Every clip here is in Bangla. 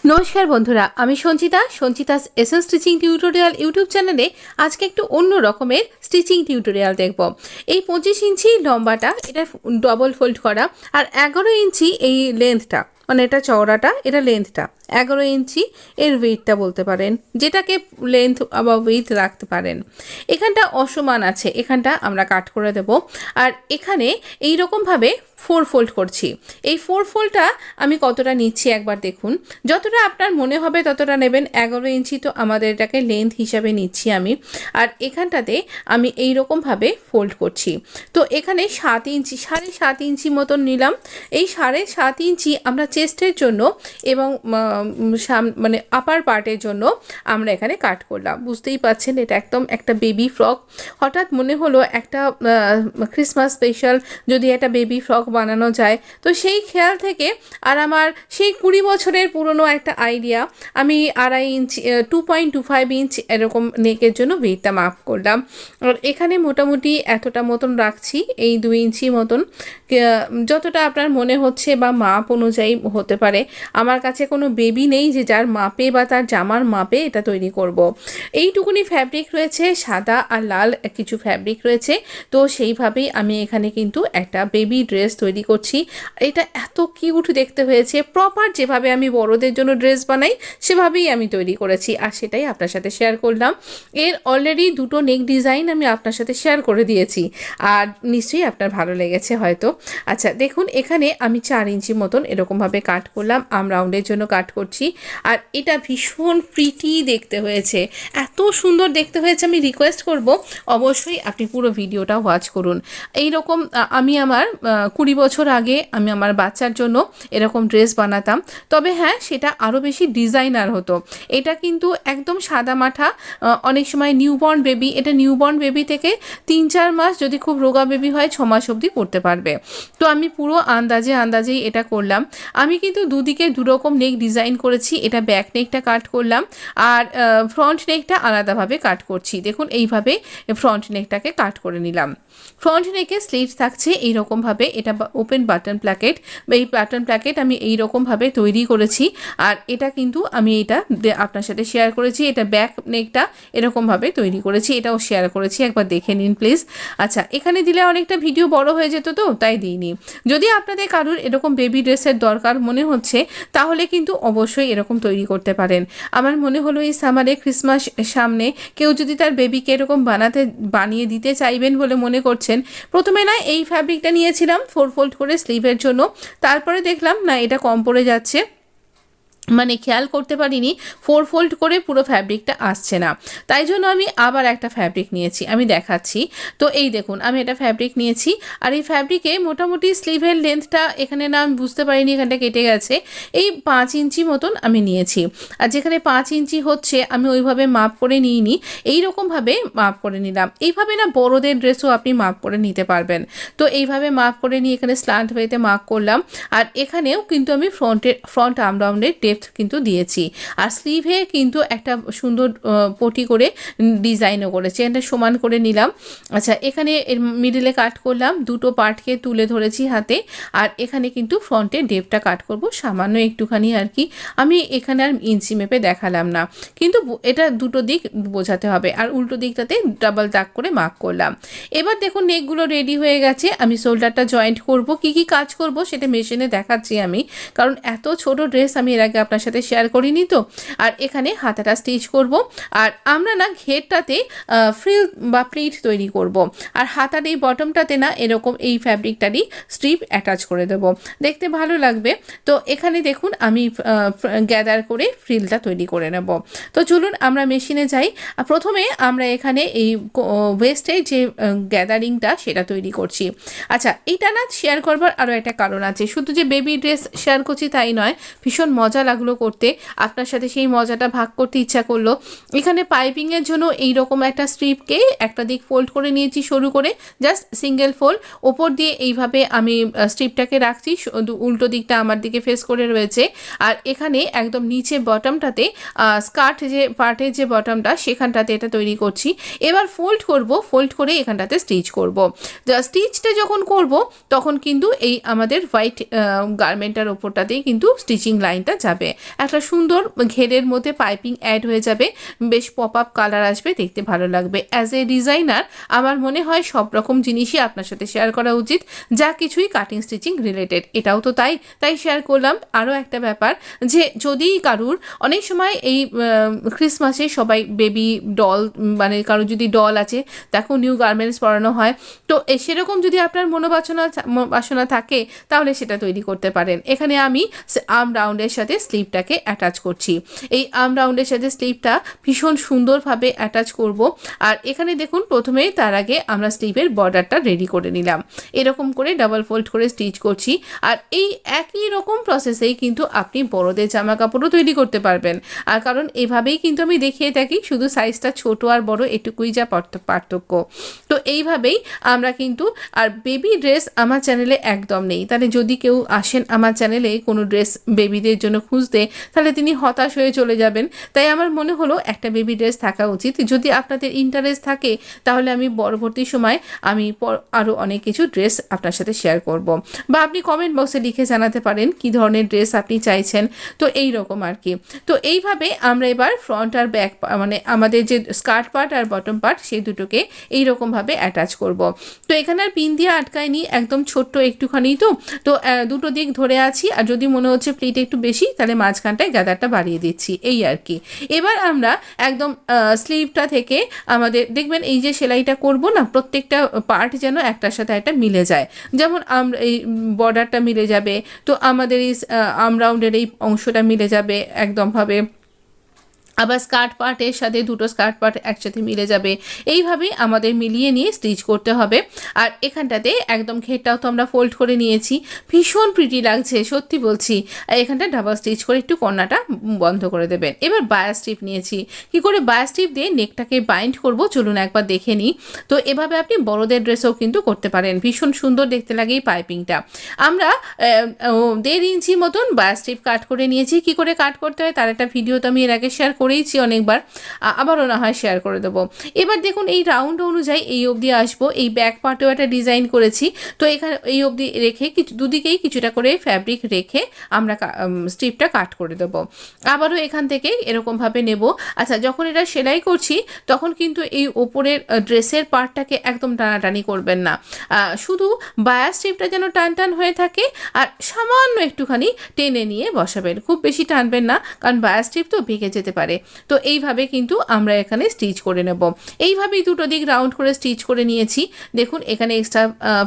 नमस्कार बंधुरा आमी संचिता संचितास एसेंस स्टिचिंग टिউটোরিয়াল यूट्यूब चैनेले आज के एकटू अन्य रकमेर स्टिचिंग टिউটোরিয়াল देखबो। এই 25 इंची लम्बाटा এটা डबल फोल्ड करा और 11 इंची এই লেন্থটা মানে এটা চওড়াটা এটা লেন্থটা 11 इंची এর ওয়েটটা বলতে পারেন যেটাকে লেন্থ বা ওয়েট রাখতে পারেন। এখানটা অসমান আছে এখানটা আমরা কাট করে দেব আর এখানে এই রকম ভাবে 4 ফোল্ড করছি। এই 4 ফোল্ডটা আমি কতটা নিচ্ছি একবার দেখুন, যতটা আপনার মনে হবে ততটা নেবেন। 11 इंची তো আমাদের এটাকে লেন্থ হিসাবে নিচ্ছি আমি আর এখানটাতে আমি এই রকম ভাবে ফোল্ড করছি। তো এখানে 7 इंची 7.5 इंची মতন নিলাম। এই 7.5 इंची আমরা চেস্টের জন্য এবং মানে আপার পার্টের জন্য আমরা এখানে কাট করলাম। বুঝতেই পাচ্ছেন এটা একদম একটা বেবি ফ্রক। হঠাৎ মনে হলো একটা ক্রিসমাস স্পেশাল যদি একটা বেবি ফ্রক বানানো যায়, তো সেই খেয়াল থেকে আর আমার সেই 20 বছরের পুরনো একটা আইডিয়া আমি 2.5 इंची 2.25 इंच এরকম নেকের জন্য ওয়েটটা মাপ করলাম আর এখানে মোটামুটি এতটা মতন রাখছি। এই 2 इंची মতন যতটা আপনার মনে হচ্ছে বা মাপ অনুযায়ী হতে পারে। আমার কাছে কোনো বেবি নেই যে যার মাপে বা তার জামার মাপে এটা তৈরি করব। এইটুকুনি ফ্যাব্রিক রয়েছে, সাদা আর লাল কিছু ফ্যাব্রিক রয়েছে, তো সেইভাবেই আমি এখানে কিন্তু একটা বেবি ড্রেস তৈরি করছি। এটা এত কিউট দেখতে হয়েছে, প্রপার যেভাবে আমি বড়দের জন্য ড্রেস বানাই সেভাবেই আমি তৈরি করেছি আর সেটাই আপনার সাথে শেয়ার করলাম। এর অলরেডি দুটো নেক ডিজাইন আমি আপনার সাথে শেয়ার করে দিয়েছি আর নিশ্চয়ই আপনার ভালো লেগেছে হয়তো। আচ্ছা দেখুন এখানে আমি 4 इंची মতন এরকমভাবে কাট করলাম, আর্ম রাউন্ডের জন্য কাট করছি আর এটা ভীষণ প্রিটি দেখতে হয়েছে, এত সুন্দর দেখতে হয়েছে। আমি রিকোয়েস্ট করব অবশ্যই আপনি পুরো ভিডিওটা ওয়াচ করুন। এই রকম আমি আমার 20 বছর আগে আমি আমার বাচ্চার জন্য এরকম ড্রেস বানাতাম, তবে হ্যাঁ সেটা আরও বেশি ডিজাইনার হতো। এটা কিন্তু একদম সাদা মাঠা, অনেক সময় নিউবর্ন বেবি, এটা নিউবর্ন বেবি থেকে 3-4 মাস যদি খুব রোগা বেবি হয় 6 মাস অবধি পড়তে পারবে। তো আমি পুরো আন্দাজেই এটা করলাম। আমি কিন্তু দুদিকে দুরকম নেক ডিজাইন করেছি। এটা ব্যাক নেকটা কাট করলাম আর ফ্রন্ট নেকটা আলাদাভাবে কাট করছি। দেখুন এইভাবে ফ্রন্ট নেকটাকে কাট করে নিলাম। ফ্রন্ট নেকে স্লিভ থাকছে এইরকমভাবে, এটা ওপেন বাটন প্ল্যাকেট। এই বাটন প্ল্যাকেট আমি এইরকমভাবে তৈরি করেছি আর এটা কিন্তু আমি এটা আপনার সাথে শেয়ার করেছি। এটা ব্যাক নেকটা এরকমভাবে তৈরি করেছি, এটাও শেয়ার করেছি, একবার দেখে নিন প্লিজ। আচ্ছা এখানে দিলে অনেকটা ভিডিও বড় হয়ে যেত তো তাই দিইনি। যদি আপনাদের কারোর এরকম বেবি ড্রেসের দরকার মনে হচ্ছে তাহলে কিন্তু অবশ্যই এরকম তৈরি করতে পারেন। আমার মনে হলো এই সামারে ক্রিসমাস সামনে কেউ যদি তার বেবিকে এরকম বানিয়ে দিতে চাইবেন বলে মনে করছেন, প্রথমে না এই ফ্যাব্রিকটা নিয়েছিলাম 4 ফোল্ড করে স্লিভের জন্য, তারপরে দেখলাম না এটা কম পড়ে যাচ্ছে, মানে খেয়াল করতে পারিনি 4 ফোল্ড করে পুরো ফ্যাব্রিকটা আসছে না, তাই জন্য আমি আবার একটা ফ্যাব্রিক নিয়েছি, আমি দেখাচ্ছি। তো এই দেখুন আমি একটা ফ্যাব্রিক নিয়েছি আর এই ফ্যাব্রিকে মোটামুটি স্লিভের লেন্থটা এখানে না আমি বুঝতে পারিনি, এখানটা কেটে গেছে। এই 5 इंची মতন আমি নিয়েছি আর যেখানে 5 इंची হচ্ছে আমি ওইভাবে মাপ করে নিইনি, এইরকমভাবে মাপ করে নিলাম। এইভাবে না বড়দের ড্রেসও আপনি মাপ করে নিতে পারবেন। তো এইভাবে মাপ করে নিয়ে এখানে স্ল্যান্ট ওয়েতে মার্ক করলাম আর এখানেও কিন্তু আমি ফ্রন্ট আর্ম রাউন্ডের কিন্তু দিয়েছি আর স্লিভে কিন্তু একটা সুন্দর পটি করে ডিজাইনও করেছি, এটা সমান করে নিলাম। আচ্ছা এখানে এর মিডলে কাট করলাম, দুটো পার্টকে তুলে ধরেছি হাতে আর এখানে কিন্তু ফ্রন্টে ডেপটা কাট করব সামান্য একটুখানি আর কি। আমি এখানে আর ইঞ্চি মেপে দেখালাম না, কিন্তু এটা দুটো দিক বোঝাতে হবে আর উল্টো দিকটাতে ডাবল দাগ করে মার্ক করলাম। এবার দেখুন নেকগুলো রেডি হয়ে গেছে, আমি শোল্ডারটা জয়েন্ট করব, কি কাজ করব সেটা মেশিনে দেখাচ্ছি আমি, কারণ এত ছোট ড্রেস আমি এর আগে আপনার সাথে শেয়ার করিনি তো। আর এখানে হাতাটা স্টিচ করব আর আমরা না ঘেরটাতে ফ্রিল বা প্লিট তৈরি করব আর হাতার এই বটমটাতে না এরকম এই ফ্যাব্রিকটারই স্ট্রিপ অ্যাটাচ করে দেব, দেখতে ভালো লাগবে। তো এখানে দেখুন আমি গ্যাদার করে ফ্রিলটা তৈরি করে নেব। তো চলুন আমরা মেশিনে যাই। প্রথমে আমরা এখানে এই ওয়েস্টে যে গ্যাদারিংটা সেটা তৈরি করছি। আচ্ছা এইটা না শেয়ার করবার আরও একটা কারণ আছে, শুধু যে বেবি ড্রেস শেয়ার করছি তাই নয়, ভীষণ মজা লাগলো করতে, আপনার সাথে সেই মজাটা ভাগ করতে ইচ্ছা করলো। এখানে পাইপিংয়ের জন্য এইরকম একটা স্ট্রিপকে একটা দিক ফোল্ড করে নিয়েছি সরু করে, জাস্ট সিঙ্গেল ফোল্ড, ওপর দিয়ে এইভাবে আমি স্ট্রিপটাকে রাখছি, উল্টো দিকটা আমার দিকে ফেস করে রয়েছে আর এখানে একদম নিচে বটমটাতে স্কার্ট যে পার্টের যে বটমটা সেখানটাতে এটা তৈরি করছি। এবার ফোল্ড করব, ফোল্ড করে এখানটাতে স্টিচ করব। স্টিচটা যখন করব তখন কিন্তু এই আমাদের হোয়াইট গার্মেন্টটার ওপরটাতেই কিন্তু স্টিচিং লাইনটা যাবে। যাবে, একটা সুন্দর ঘেরের মধ্যে পাইপিং অ্যাড হয়ে যাবে, বেশ পপ আপ কালার আসবে, দেখতে ভালো লাগবে। অ্যাজ এ ডিজাইনার আমার মনে হয় সব রকম জিনিসই আপনার সাথে শেয়ার করা উচিত, যা কিছুই কাটিং স্টিচিং রিলেটেড। এটাও তো তাই শেয়ার করলাম। আরও একটা ব্যাপার যে যদি কারুর অনেক সময় এই ক্রিসমাসে সবাই বেবি ডল, মানে কারোর যদি ডল আছে তাকেও নিউ গার্মেন্টস পরানো হয়, তো সেরকম যদি আপনার বাসনা থাকে তাহলে সেটা তৈরি করতে পারেন। এখানে আমি আর্ম রাউন্ডের সাথে স্লিভটাকে অ্যাটাচ করছি। এই আর্ম রাউন্ডের সাথে স্লিভটা ভীষণ সুন্দরভাবে অ্যাটাচ করব। আর এখানে দেখুন প্রথমেই তার আগে আমরা স্লিভের বর্ডারটা রেডি করে নিলাম, এরকম করে ডাবল ফোল্ড করে স্টিচ করছি। আর এই একই রকম প্রসেসেই কিন্তু আপনি বড়দের জামা কাপড়ও তৈরি করতে পারবেন। আর কারণ এভাবেই কিন্তু আমি দেখিয়ে থাকি, শুধু সাইজটা ছোট আর বড় এটুকুই যা পার্থক্য। তো এইভাবেই আমরা কিন্তু, আর বেবি ড্রেস আমার চ্যানেলে একদম নেই, তাহলে যদি কেউ আসেন আমার চ্যানেলে কোনো ড্রেস বেবিদের জন্য খুঁজতে, তাহলে তিনি হতাশ হয়ে চলে যাবেন। তাই আমার মনে হলো একটা বেবি ড্রেস থাকা উচিত। যদি আপনাদের ইন্টারেস্ট থাকে তাহলে আমি পরবর্তী সময় আমি আরও অনেক কিছু ড্রেস আপনার সাথে শেয়ার করব, বা আপনি কমেন্ট বক্সে লিখে জানাতে পারেন কী ধরনের ড্রেস আপনি চাইছেন। তো এই রকম আর কি। তো এইভাবে আমরা এবার ফ্রন্ট আর ব্যাক, মানে আমাদের যে স্কার্ট পার্ট আর বটম পার্ট সেই দুটোকে এইরকমভাবে অ্যাটাচ করব। তো এখানে আর পিন দিয়ে আটকায়নি, একদম ছোট্ট একটুখানি, তো দুটো দিক ধরে আছি। আর যদি মনে হচ্ছে প্লিট একটু বেশি তাহলে মাঝখানটায় গাদারটা বাড়িয়ে দিচ্ছি, এই আর কি। এবার আমরা একদম স্লিভটা থেকে আমাদের দেখবেন এই যে সেলাইটা করব না, প্রত্যেকটা পার্ট যেন একটার সাথে একটা মিলে যায়। যেমন আমরা এই বর্ডারটা মিলে যাবে, তো আমাদের এই আর্ম রাউন্ডের এই অংশটা মিলে যাবে একদমভাবে, আবার স্কার্ট পার্টের সাথে দুটো স্কার্ট পার্ট একসাথে মিলে যাবে। এইভাবেই আমাদের মিলিয়ে নিয়ে স্টিচ করতে হবে। আর এখানটাতে একদম ঘেরটাও তো আমরা ফোল্ড করে নিয়েছি, ভীষণ প্রিটি লাগছে সত্যি বলছি। আর এখানটা ডাবল স্টিচ করে একটু কর্নারটা বন্ধ করে দেবেন। এবার বায়া স্ট্রিপ নিয়েছি, কি করে বায়া স্ট্রিপ দিয়ে নেকটাকে বাইন্ড করব চলুন একবার দেখে নিই। তো এভাবে আপনি বড়দের ড্রেসও কিন্তু করতে পারেন, ভীষণ সুন্দর দেখতে লাগে এই পাইপিংটা। আমরা 1.5 ইঞ্চি মতন বায়া স্ট্রিপ কাট করে নিয়েছি। কি করে কাট করতে হয় তার একটা ভিডিও তো আমি এর আগে শেয়ার করেইছি অনেকবার, আবারও না হয় শেয়ার করে দেবো। এবার দেখুন এই রাউন্ড অনুযায়ী এই অবধি আসবো। এই ব্যাক পার্টেও একটা ডিজাইন করেছি, তো এখানে এই অবধি রেখে দুদিকেই কিছুটা করে ফ্যাব্রিক রেখে আমরা স্ট্রিপটা কাট করে দেবো। আবারও এখান থেকে এরকমভাবে নেব। আচ্ছা, যখন এটা সেলাই করছি তখন কিন্তু এই ওপরের ড্রেসের পার্টটাকে একদম টানাটানি করবেন না, শুধু বায়া স্ট্রিপটা যেন টান টান হয়ে থাকে আর সামান্য একটুখানি টেনে নিয়ে বসাবেন, খুব বেশি টানবেন না, কারণ বায়া স্ট্রিপ তো ভেঙে যেতে পারে। তো এইভাবে কিন্তু আমরা এখানে স্টিচ করে নেব। এইভাবেই দুটো দিক রাউন্ড করে স্টিচ করে নিয়েছি। দেখুন এখানে এক্সট্রা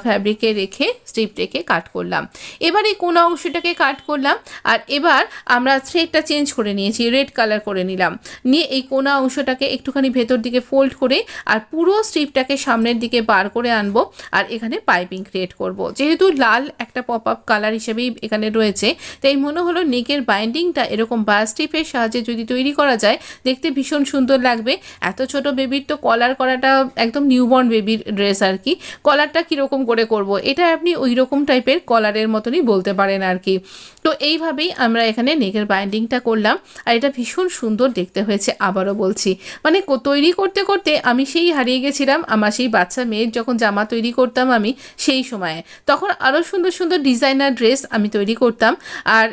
ফ্যাব্রিকে রেখে স্ট্রিপ রেখে কাট করলাম। এবার এই কোনা অংশটাকে কাট করলাম। আর এবার আমরা থ্রেডটা চেঞ্জ করে নিয়েছি, রেড কালার করে নিলাম, নিয়ে এই কোনা অংশটাকে একটুখানি ভেতর দিকে ফোল্ড করে আর পুরো স্ট্রিপটাকে সামনের দিকে বার করে আনবো। আর এখানে পাইপিং ক্রিয়েট করব। যেহেতু লাল একটা পপ আপ কালার হিসেবেই এখানে রয়েছে, তাই মনে হলো নেকের বাইন্ডিংটা এরকম বায়া স্ট্রিপের সাহায্যে যদি তৈরি করা যায় দেখতে ভীষণ সুন্দর লাগবে। এত ছোট বেবির তো কলার করাটা একদম নিউবর্ন বেবির ড্রেস আর কি, কলারটা কীরকম করে করব, এটা আপনি ওই রকম টাইপের কলারের মতনই বলতে পারেন আর কি। তো এইভাবেই আমরা এখানে নেকের বাইন্ডিংটা করলাম, আর এটা ভীষণ সুন্দর দেখতে হয়েছে। আবারও বলছি, মানে তৈরি করতে করতে আমি সেই হারিয়ে গেছিলাম আমার সেই বাচ্চা মেয়ের যখন জামা তৈরি করতাম আমি সেই সময়ে, তখন আরও সুন্দর সুন্দর ডিজাইনার ড্রেস আমি তৈরি করতাম। আর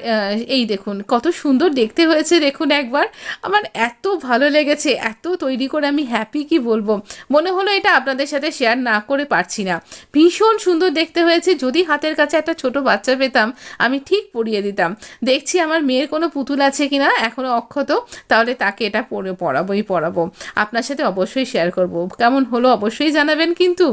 এই দেখুন কত সুন্দর দেখতে হয়েছে, দেখুন একবার, আমার এত ভালো লেগেছে, এত তৈরি করে আমি হ্যাপি কি বলবো। মনে হলো এটা আপনাদের সাথে শেয়ার না করে পারছি না, ভীষণ সুন্দর দেখতে হয়েছে। যদি হাতের কাছে একটা ছোট বাচ্চা পেতাম আমি ঠিক পরিয়ে দিতাম। দেখছি আমার মেয়ের কোনো পুতুল আছে কিনা এখনও অক্ষত, তাহলে তাকে এটা পরাবো। আপনার সাথে অবশ্যই শেয়ার করব, কেমন হলো অবশ্যই জানাবেন কিন্তু।